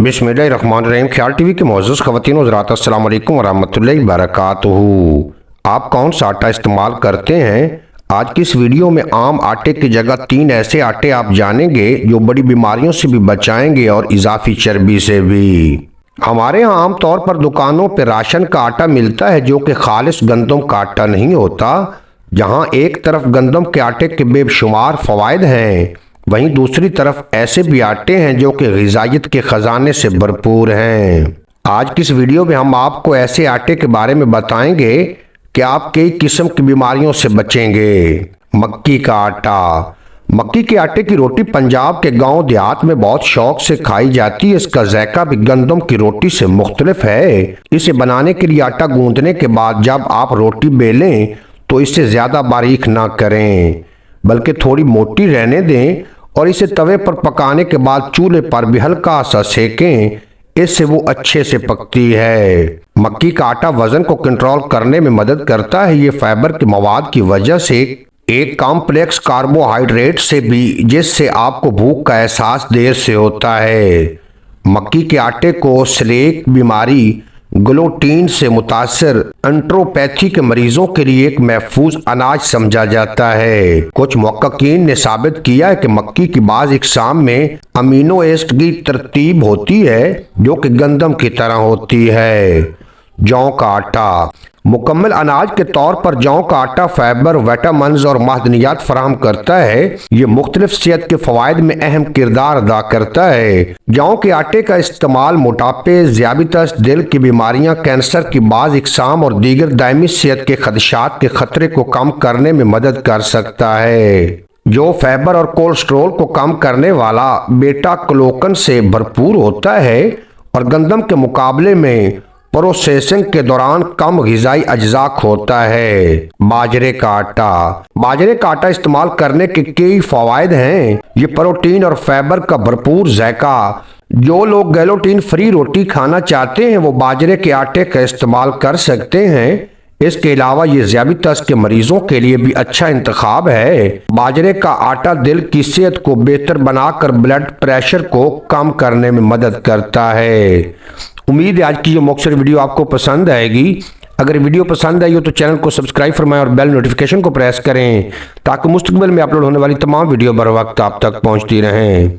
बिस्मिल्लाहिर्रहमानिर्रहीम। ख्याल टीवी के मुअज़्ज़ज़ ख़वातीन हज़रात, अस्सलाम वालेकुम वरहमतुल्लाहि वबरकातुहू। आप कौन सा आटा इस्तेमाल करते हैं? आज की इस वीडियो में आम आटे की जगह 3 ऐसे आटे आप जानेंगे जो बड़ी बीमारियों से भी बचाएंगे और इजाफी चर्बी से भी। हमारे यहाँ आम तौर पर दुकानों पर राशन का आटा मिलता है जो कि खालिस गंदम का आटा नहीं होता। जहाँ एक तरफ गंदम के आटे के बेशुमार फ़वाइद हैं, वहीं दूसरी तरफ ऐसे भी आटे हैं जो कि ग़िज़ाइयत के ख़जाने से भरपूर हैं। आज की इस वीडियो में हम आपको ऐसे आटे के बारे में बताएंगे कि आप कई किस्म की बीमारियों से बचेंगे। मक्की का आटा। मक्की के आटे की रोटी पंजाब के गांव देहात में बहुत शौक से खाई जाती है। इसका जायका भी गंदम की रोटी से मुख्तलिफ है। इसे बनाने के लिए आटा गूंदने के बाद जब आप रोटी बेलें तो इसे ज़्यादा बारीक ना करें, बल्कि थोड़ी मोटी रहने दें और इसे तवे पर पकाने के बाद चूल्हे पर भी हल्का सा सेकें। इससे वो अच्छे से पकती है। मक्की का आटा वजन को कंट्रोल करने में मदद करता है। ये फाइबर के मवाद की वजह से एक कॉम्प्लेक्स कार्बोहाइड्रेट से भी, जिससे आपको भूख का एहसास देर से होता है। मक्की के आटे को सेलिएक बीमारी, ग्लूटीन से मुतासर एंट्रोपैथी के मरीजों के लिए एक महफूज अनाज समझा जाता है। कुछ मुहक्किकीन ने साबित किया है कि मक्की की बाज़ इक़साम में अमीनो एसिड की तरतीब होती है जो कि गंदम की तरह होती है। जौ का आटा। मुकम्मल अनाज के तौर पर जौ का आटा फाइबर, विटामिन्स और मादनियात फराहम करता है। ये मुख्तलिफ सेहत के फ़वाइद में अहम किरदार अदा करता है। जौ के आटे का इस्तेमाल मोटापे, ज़ियाबितस, दिल की बीमारियां, कैंसर की बाज़ इक़साम और दीगर दायमी सेहत के खदशात के ख़तरे को कम करने में मदद कर सकता है। जो फाइबर और कोलेस्ट्रॉल को कम करने वाला बीटा कैरोटीन से भरपूर होता है और गंदम के मुकाबले में प्रोसेसिंग के दौरान कम ग़िज़ाई अज्जा होता है। बाजरे का आटा। बाजरे का आटा इस्तेमाल करने के कई फ़वाइद हैं। ये प्रोटीन और फाइबर का भरपूर जायका। जो लोग ग्लूटीन फ्री रोटी खाना चाहते हैं वो बाजरे के आटे का इस्तेमाल कर सकते हैं। इसके अलावा ये ज़ियाबितस के मरीजों के लिए भी अच्छा इंतखाब है। बाजरे का आटा दिल की सेहत को बेहतर बनाकर ब्लड प्रेशर को कम करने में मदद करता है। उम्मीद है आज की ये मुख्तसर वीडियो आपको पसंद आएगी। अगर वीडियो पसंद आई हो तो चैनल को सब्सक्राइब फरमाएं और बेल नोटिफिकेशन को प्रेस करें ताकि मुस्तकबिल में अपलोड होने वाली तमाम वीडियो बर वक्त आप तक पहुंचती रहें।